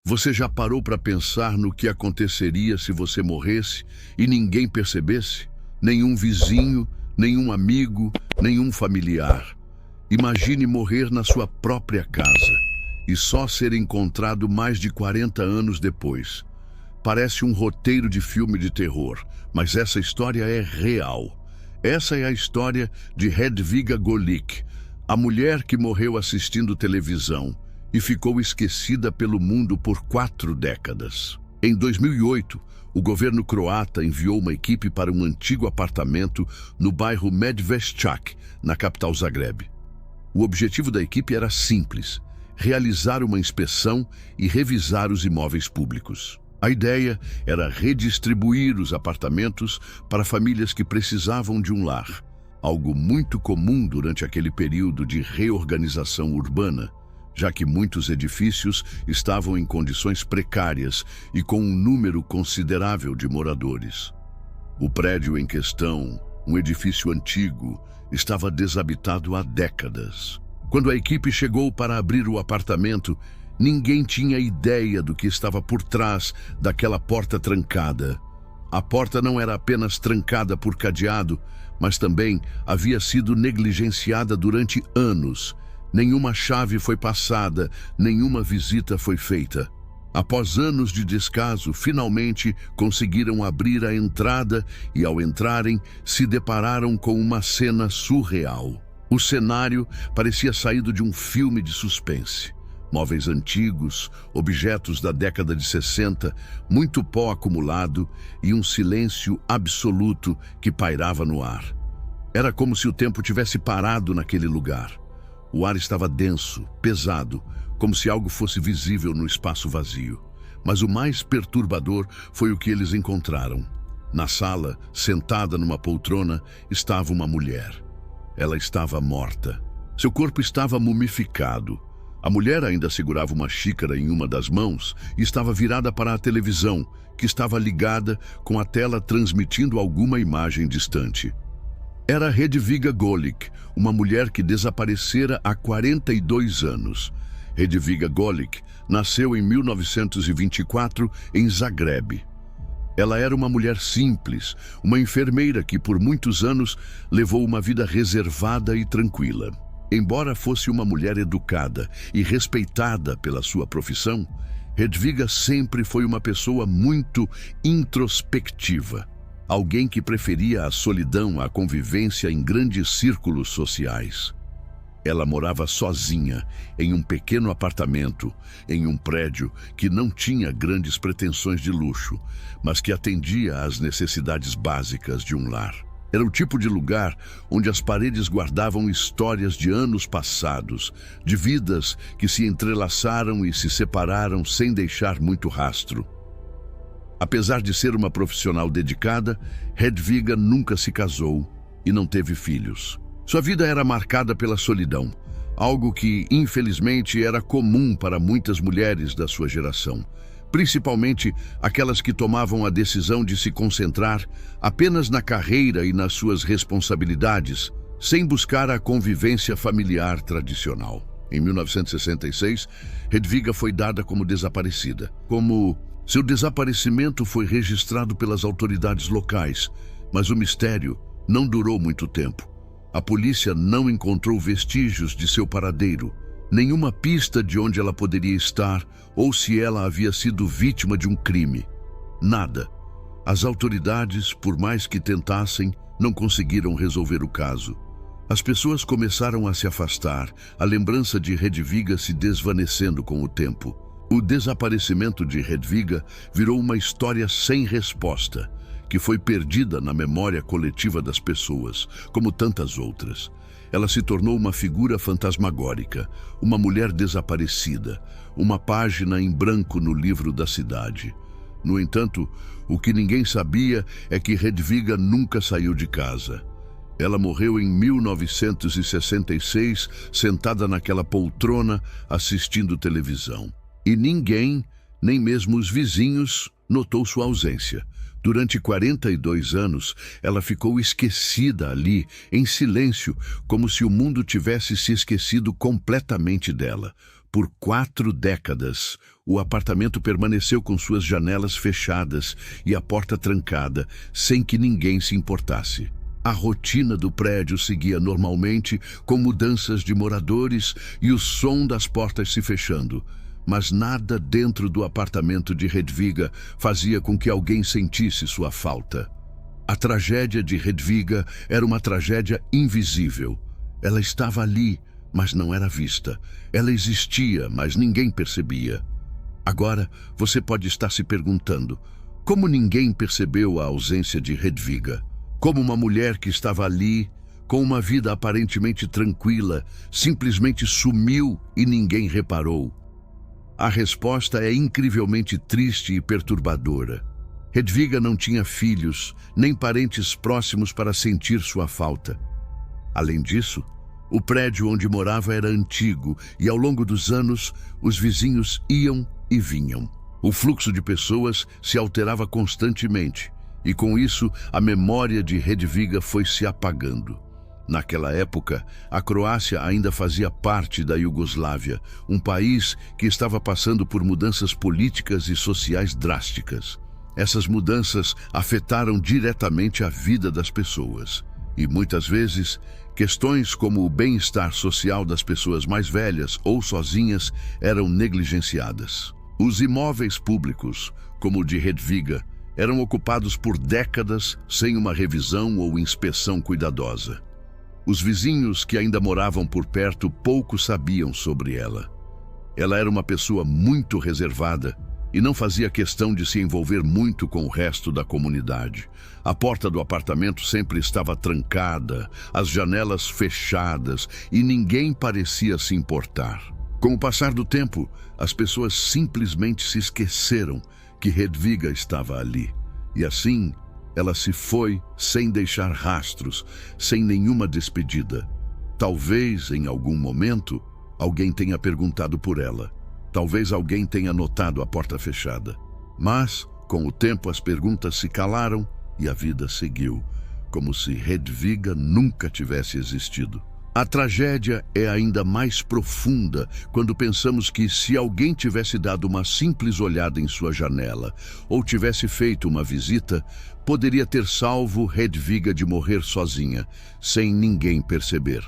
Você já parou para pensar no que aconteceria se você morresse e ninguém percebesse? Nenhum vizinho, nenhum amigo, nenhum familiar. Imagine morrer na sua própria casa e só ser encontrado mais de 40 anos depois. Parece um roteiro de filme de terror, mas essa história é real. Essa é a história de Hedviga Golik, a mulher que morreu assistindo televisão e ficou esquecida pelo mundo por 4 décadas. Em 2008, o governo croata enviou uma equipe para um antigo apartamento no bairro Medveščak, na capital Zagreb. O objetivo da equipe era simples: realizar uma inspeção e revisar os imóveis públicos. A ideia era redistribuir os apartamentos para famílias que precisavam de um lar, algo muito comum durante aquele período de reorganização urbana, já que muitos edifícios estavam em condições precárias e com um número considerável de moradores. O prédio em questão, um edifício antigo, estava desabitado há décadas. Quando a equipe chegou para abrir o apartamento, ninguém tinha ideia do que estava por trás daquela porta trancada. A porta não era apenas trancada por cadeado, mas também havia sido negligenciada durante anos. Nenhuma chave foi passada, nenhuma visita foi feita. Após anos de descaso, finalmente conseguiram abrir a entrada e, ao entrarem, se depararam com uma cena surreal. O cenário parecia saído de um filme de suspense. Móveis antigos, objetos da década de 60, muito pó acumulado e um silêncio absoluto que pairava no ar. Era como se o tempo tivesse parado naquele lugar. O ar estava denso, pesado, como se algo fosse visível no espaço vazio. Mas o mais perturbador foi o que eles encontraram. Na sala, sentada numa poltrona, estava uma mulher. Ela estava morta. Seu corpo estava mumificado. A mulher ainda segurava uma xícara em uma das mãos e estava virada para a televisão, que estava ligada com a tela transmitindo alguma imagem distante. Era Hedviga Golik, uma mulher que desaparecera há 42 anos. Hedviga Golik nasceu em 1924 em Zagreb. Ela era uma mulher simples, uma enfermeira que por muitos anos levou uma vida reservada e tranquila. Embora fosse uma mulher educada e respeitada pela sua profissão, Hedviga sempre foi uma pessoa muito introspectiva. Alguém que preferia a solidão à convivência em grandes círculos sociais. Ela morava sozinha, em um pequeno apartamento, em um prédio que não tinha grandes pretensões de luxo, mas que atendia às necessidades básicas de um lar. Era o tipo de lugar onde as paredes guardavam histórias de anos passados, de vidas que se entrelaçaram e se separaram sem deixar muito rastro. Apesar de ser uma profissional dedicada, Hedviga nunca se casou e não teve filhos. Sua vida era marcada pela solidão, algo que, infelizmente, era comum para muitas mulheres da sua geração, principalmente aquelas que tomavam a decisão de se concentrar apenas na carreira e nas suas responsabilidades, sem buscar a convivência familiar tradicional. Em 1966, Hedviga foi dada como desaparecida. Seu desaparecimento foi registrado pelas autoridades locais, mas o mistério não durou muito tempo. A polícia não encontrou vestígios de seu paradeiro, nenhuma pista de onde ela poderia estar ou se ela havia sido vítima de um crime. Nada. As autoridades, por mais que tentassem, não conseguiram resolver o caso. As pessoas começaram a se afastar, a lembrança de Hedviga se desvanecendo com o tempo. O desaparecimento de Hedviga virou uma história sem resposta, que foi perdida na memória coletiva das pessoas, como tantas outras. Ela se tornou uma figura fantasmagórica, uma mulher desaparecida, uma página em branco no livro da cidade. No entanto, o que ninguém sabia é que Hedviga nunca saiu de casa. Ela morreu em 1966, sentada naquela poltrona, assistindo televisão. E ninguém, nem mesmo os vizinhos, notou sua ausência. Durante 42 anos, ela ficou esquecida ali, em silêncio, como se o mundo tivesse se esquecido completamente dela. Por 4 décadas, o apartamento permaneceu com suas janelas fechadas e a porta trancada, sem que ninguém se importasse. A rotina do prédio seguia normalmente, com mudanças de moradores e o som das portas se fechando. Mas nada dentro do apartamento de Hedviga fazia com que alguém sentisse sua falta. A tragédia de Hedviga era uma tragédia invisível. Ela estava ali, mas não era vista. Ela existia, mas ninguém percebia. Agora, você pode estar se perguntando, como ninguém percebeu a ausência de Hedviga? Como uma mulher que estava ali, com uma vida aparentemente tranquila, simplesmente sumiu e ninguém reparou? A resposta é incrivelmente triste e perturbadora. Hedviga não tinha filhos, nem parentes próximos para sentir sua falta. Além disso, o prédio onde morava era antigo e, ao longo dos anos, os vizinhos iam e vinham. O fluxo de pessoas se alterava constantemente e, com isso, a memória de Hedviga foi se apagando. Naquela época, a Croácia ainda fazia parte da Iugoslávia, um país que estava passando por mudanças políticas e sociais drásticas. Essas mudanças afetaram diretamente a vida das pessoas. E, muitas vezes, questões como o bem-estar social das pessoas mais velhas ou sozinhas eram negligenciadas. Os imóveis públicos, como o de Hedviga, eram ocupados por décadas sem uma revisão ou inspeção cuidadosa. Os vizinhos que ainda moravam por perto pouco sabiam sobre ela. Ela era uma pessoa muito reservada e não fazia questão de se envolver muito com o resto da comunidade. A porta do apartamento sempre estava trancada, as janelas fechadas e ninguém parecia se importar. Com o passar do tempo, as pessoas simplesmente se esqueceram que Hedviga estava ali. E assim, ela se foi sem deixar rastros, sem nenhuma despedida. Talvez, em algum momento, alguém tenha perguntado por ela. Talvez alguém tenha notado a porta fechada. Mas, com o tempo, as perguntas se calaram e a vida seguiu, como se Hedviga nunca tivesse existido. A tragédia é ainda mais profunda quando pensamos que, se alguém tivesse dado uma simples olhada em sua janela ou tivesse feito uma visita, poderia ter salvo Hedviga de morrer sozinha, sem ninguém perceber.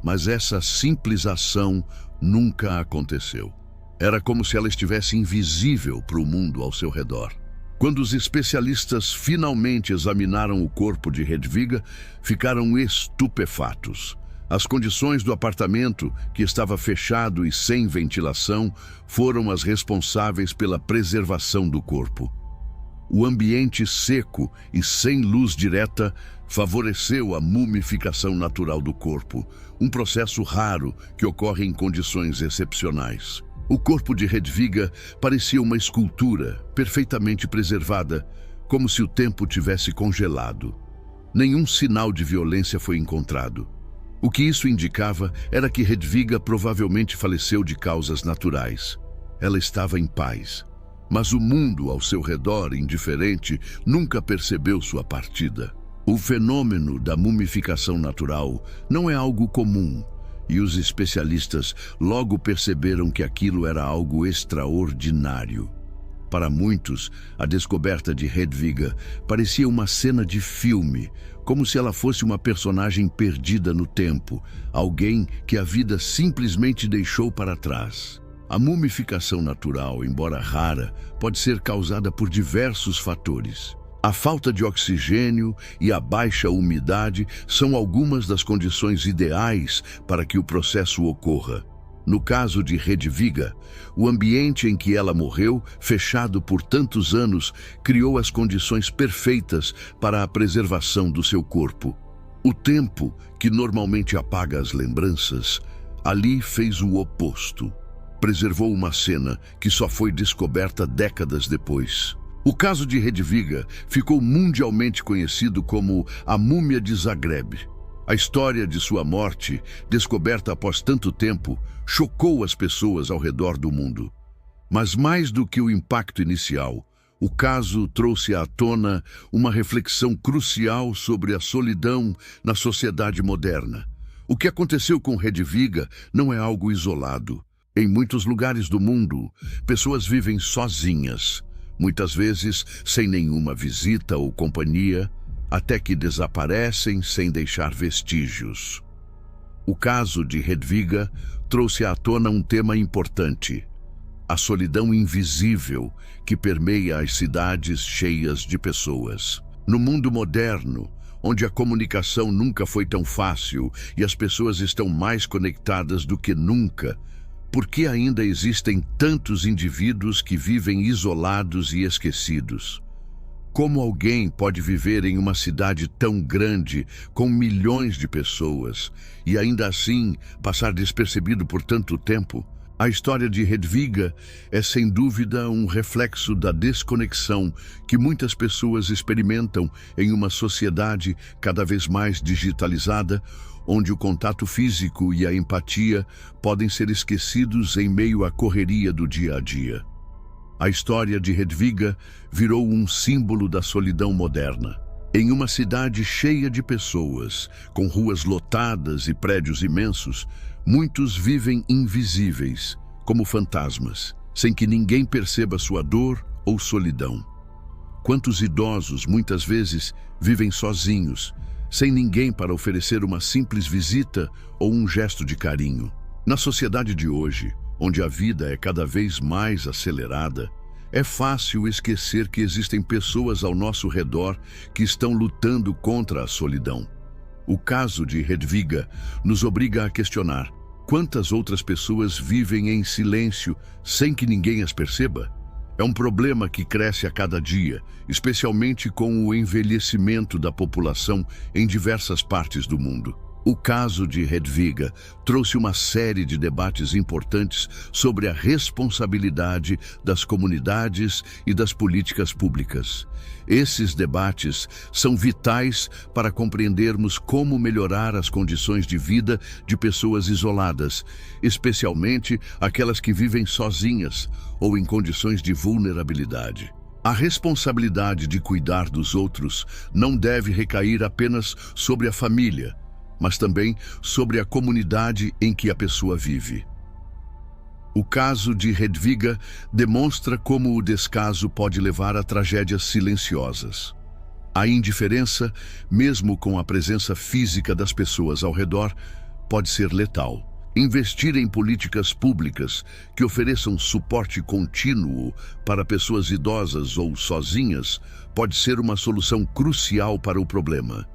Mas essa simples ação nunca aconteceu. Era como se ela estivesse invisível para o mundo ao seu redor. Quando os especialistas finalmente examinaram o corpo de Hedviga, ficaram estupefatos. As condições do apartamento, que estava fechado e sem ventilação, foram as responsáveis pela preservação do corpo. O ambiente seco e sem luz direta favoreceu a mumificação natural do corpo, um processo raro que ocorre em condições excepcionais. O corpo de Hedviga parecia uma escultura perfeitamente preservada, como se o tempo tivesse congelado. Nenhum sinal de violência foi encontrado. O que isso indicava era que Hedviga provavelmente faleceu de causas naturais. Ela estava em paz, mas o mundo ao seu redor, indiferente, nunca percebeu sua partida. O fenômeno da mumificação natural não é algo comum, e os especialistas logo perceberam que aquilo era algo extraordinário. Para muitos, a descoberta de Hedviga parecia uma cena de filme, como se ela fosse uma personagem perdida no tempo, alguém que a vida simplesmente deixou para trás. A mumificação natural, embora rara, pode ser causada por diversos fatores. A falta de oxigênio e a baixa umidade são algumas das condições ideais para que o processo ocorra. No caso de Hedviga, o ambiente em que ela morreu, fechado por tantos anos, criou as condições perfeitas para a preservação do seu corpo. O tempo, que normalmente apaga as lembranças, ali fez o oposto. Preservou uma cena que só foi descoberta décadas depois. O caso de Hedviga ficou mundialmente conhecido como a Múmia de Zagreb. A história de sua morte, descoberta após tanto tempo, chocou as pessoas ao redor do mundo. Mas mais do que o impacto inicial, o caso trouxe à tona uma reflexão crucial sobre a solidão na sociedade moderna. O que aconteceu com Hedviga não é algo isolado. Em muitos lugares do mundo, pessoas vivem sozinhas, muitas vezes sem nenhuma visita ou companhia, até que desaparecem sem deixar vestígios. O caso de Hedviga trouxe à tona um tema importante: a solidão invisível que permeia as cidades cheias de pessoas. No mundo moderno, onde a comunicação nunca foi tão fácil e as pessoas estão mais conectadas do que nunca, por que ainda existem tantos indivíduos que vivem isolados e esquecidos? Como alguém pode viver em uma cidade tão grande, com milhões de pessoas, e ainda assim passar despercebido por tanto tempo? A história de Hedviga é sem dúvida um reflexo da desconexão que muitas pessoas experimentam em uma sociedade cada vez mais digitalizada, onde o contato físico e a empatia podem ser esquecidos em meio à correria do dia a dia. A história de Hedviga virou um símbolo da solidão moderna. Em uma cidade cheia de pessoas, com ruas lotadas e prédios imensos, muitos vivem invisíveis, como fantasmas, sem que ninguém perceba sua dor ou solidão. Quantos idosos, muitas vezes, vivem sozinhos, sem ninguém para oferecer uma simples visita ou um gesto de carinho. Na sociedade de hoje, onde a vida é cada vez mais acelerada, é fácil esquecer que existem pessoas ao nosso redor que estão lutando contra a solidão. O caso de Hedviga nos obriga a questionar: quantas outras pessoas vivem em silêncio sem que ninguém as perceba? É um problema que cresce a cada dia, especialmente com o envelhecimento da população em diversas partes do mundo. O caso de Hedviga trouxe uma série de debates importantes sobre a responsabilidade das comunidades e das políticas públicas. Esses debates são vitais para compreendermos como melhorar as condições de vida de pessoas isoladas, especialmente aquelas que vivem sozinhas ou em condições de vulnerabilidade. A responsabilidade de cuidar dos outros não deve recair apenas sobre a família, mas também sobre a comunidade em que a pessoa vive. O caso de Hedviga demonstra como o descaso pode levar a tragédias silenciosas. A indiferença, mesmo com a presença física das pessoas ao redor, pode ser letal. Investir em políticas públicas que ofereçam suporte contínuo para pessoas idosas ou sozinhas pode ser uma solução crucial para o problema.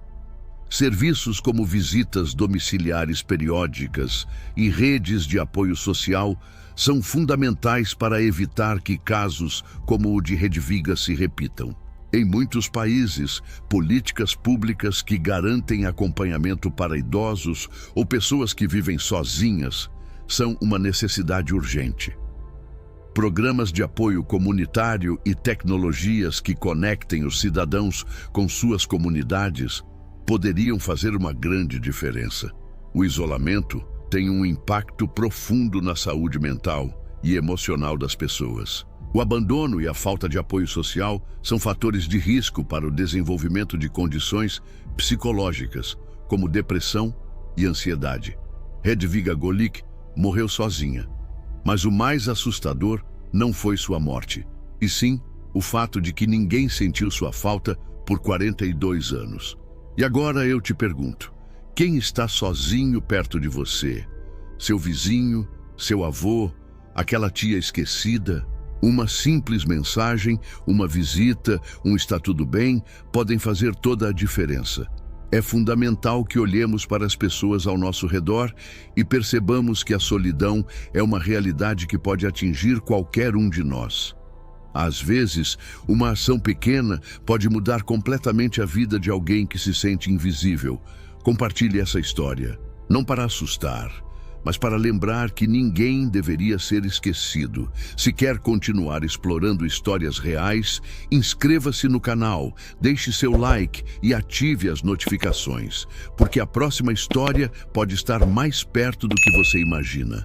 Serviços como visitas domiciliares periódicas e redes de apoio social são fundamentais para evitar que casos como o de Hedviga se repitam. Em muitos países, políticas públicas que garantem acompanhamento para idosos ou pessoas que vivem sozinhas são uma necessidade urgente. Programas de apoio comunitário e tecnologias que conectem os cidadãos com suas comunidades poderiam fazer uma grande diferença. O isolamento tem um impacto profundo na saúde mental e emocional das pessoas. O abandono e a falta de apoio social são fatores de risco para o desenvolvimento de condições psicológicas, como depressão e ansiedade. Hedviga Golik morreu sozinha, mas o mais assustador não foi sua morte, e sim o fato de que ninguém sentiu sua falta por 42 anos. E agora eu te pergunto, quem está sozinho perto de você? Seu vizinho, seu avô, aquela tia esquecida? Uma simples mensagem, uma visita, um está tudo bem, podem fazer toda a diferença. É fundamental que olhemos para as pessoas ao nosso redor e percebamos que a solidão é uma realidade que pode atingir qualquer um de nós. Às vezes, uma ação pequena pode mudar completamente a vida de alguém que se sente invisível. Compartilhe essa história, não para assustar, mas para lembrar que ninguém deveria ser esquecido. Se quer continuar explorando histórias reais, inscreva-se no canal, deixe seu like e ative as notificações, porque a próxima história pode estar mais perto do que você imagina.